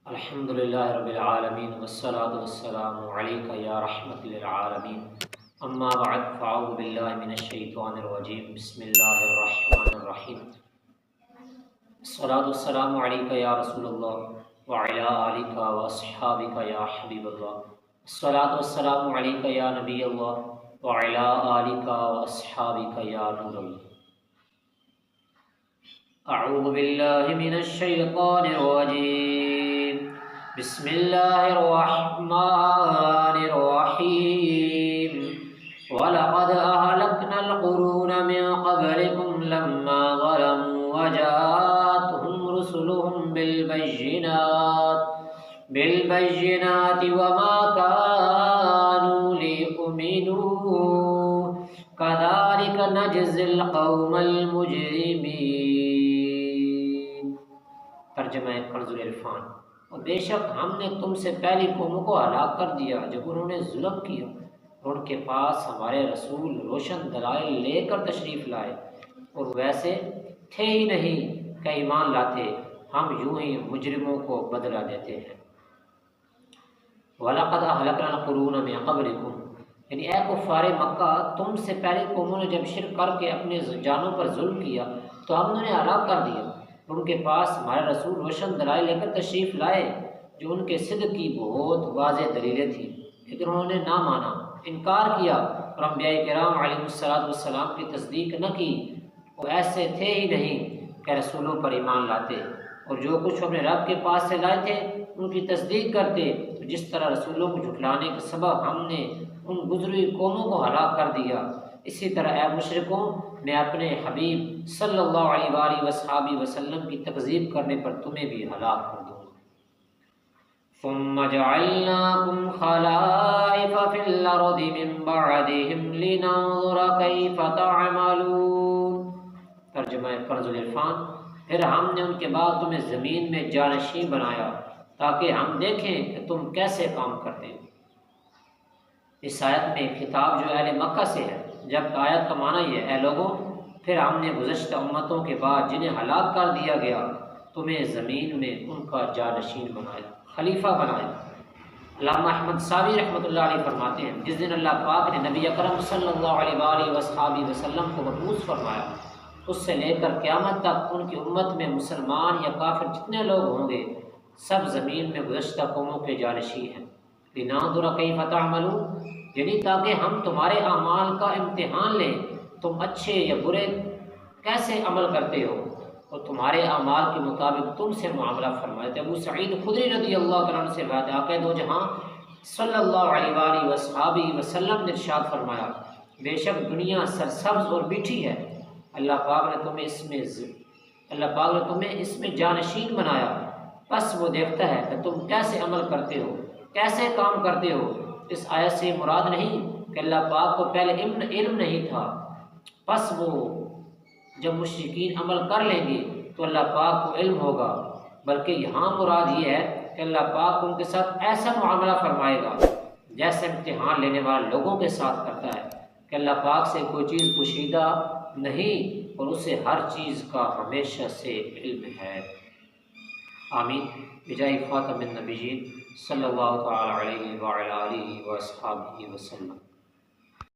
الحمد للہ رب العالمین والصلاة والسلام علیک یا رحمت للعالمین اما بعد فاعوذ باللہ من الشیطان الرجیم بسم اللہ الرحمن الرحیم الصلاة والسلام علیک یا رسول اللہ وعلی آلک واصحابک یا حبیب اللہ الصلاة والسلام علیک یا نبی اللہ وعلی آلک واصحابک یا نور اللہ اعوذ باللہ من الشیطان الرجیم بسم اللہ الرحمن الرحیم وَلَقَدْ أَهْلَكْنَا الْقُرُونَ مِنْ قَبْلِكُمْ لَمَّا ظَلَمُوا وَجَاءَتْهُمْ رُسُلُهُم بِالْبَيِّنَاتِ وَمَا كَانُوا لِيُؤْمِنُوا كَذَلِكَ نَجْزِي الْقَوْمَ الْمُجْرِمِينَ۔ ترجمہ کنز العرفان۔ اور بے شک ہم نے تم سے پہلی قوموں کو ہلاک کر دیا جب انہوں نے ظلم کیا، اور ان کے پاس ہمارے رسول روشن دلائل لے کر تشریف لائے، اور ویسے تھے ہی نہیں کہ ایمان لاتے، ہم یوں ہی مجرموں کو بدلہ دیتے ہیں۔ وَلَقَدْ أَهْلَكْنَا الْقُرُونَ مِن قَبْلِكُمْ، یعنی اے کفار مکہ، تم سے پہلے قوموں نے جب شرک کر کے اپنے جانوں پر ظلم کیا تو ہم نے انہیں ہلاک کر دیا، اور ان کے پاس ہمارے رسول روشن دلائل لے کر تشریف لائے جو ان کے صدق کی بہت واضح دلیلیں تھیں، لیکن انہوں نے نہ مانا، انکار کیا، اور انبیاء کرام علیہ السلام کی تصدیق نہ کی۔ وہ ایسے تھے ہی نہیں کہ رسولوں پر ایمان لاتے، اور جو کچھ اپنے رب کے پاس سے لائے تھے ان کی تصدیق کرتے، تو جس طرح رسولوں کو جھٹلانے کے سبب ہم نے ان گزری قوموں کو ہلاک کر دیا، اسی طرح اے مشرکوں، میں اپنے حبیب صلی اللہ علیہ وآلہ وصحبہ وسلم کی تکذیب کرنے پر تمہیں بھی ہلاک کر دوں گا۔ ثم جعلناکم خلائف فی الارض من بعدہم لننظر کیف تعملون۔ ترجمہ کنز العرفان۔ پھر ہم نے ان کے بعد تمہیں زمین میں جانشین بنایا تاکہ ہم دیکھیں کہ تم کیسے کام کرتے ہو۔ اس آیت میں خطاب جو اہل مکہ سے ہے، جب آیت کا معنی یہ ہے، اے لوگوں، پھر ہم نے گزشتہ امتوں کے بعد جنہیں ہلاک کر دیا گیا تمہیں زمین میں ان کا جانشین بنایا، خلیفہ بنایا۔ علامہ احمد صابی رحمۃ اللہ علیہ فرماتے ہیں، جس دن اللہ پاک نے نبی اکرم صلی اللہ علیہ وآلہ وصحبہ وسلم کو مبعوث فرمایا، اس سے لے کر قیامت تک ان کی امت میں مسلمان یا کافر جتنے لوگ ہوں گے سب زمین میں گزشتہ قوموں کے جانشین ہیں۔ لننظر کیف تعملون، یعنی تاکہ ہم تمہارے اعمال کا امتحان لیں، تم اچھے یا برے کیسے عمل کرتے ہو، اور تمہارے اعمال کے مطابق تم سے معاملہ فرمائے۔ ابو سعید خدری رضی اللہ تعالیٰ عنہ سے روایت ہے، آقا دو جہاں صلی اللہ علیہ وآلہ وصحبہ وسلم نے ارشاد فرمایا، بے شک دنیا سرسبز اور میٹھی ہے، اللہ پاک نے تمہیں اس میں جانشین بنایا، پس وہ دیکھتا ہے کہ تم کیسے عمل کرتے ہو، کیسے کام کرتے ہو۔ اس آیت سے مراد نہیں کہ اللہ پاک کو پہلے علم نہیں تھا، پس وہ جب مشرکین عمل کر لیں گے تو اللہ پاک کو علم ہوگا، بلکہ یہاں مراد یہ ہے کہ اللہ پاک ان کے ساتھ ایسا معاملہ فرمائے گا جیسے امتحان لینے والے لوگوں کے ساتھ کرتا ہے، کہ اللہ پاک سے کوئی چیز پوشیدہ نہیں، اور اسے ہر چیز کا ہمیشہ سے علم ہے۔ آمین بجاہ خاتم النبیین صلی اللہ تعالی علیہ وعلی آلہ وصحبہ وسلم۔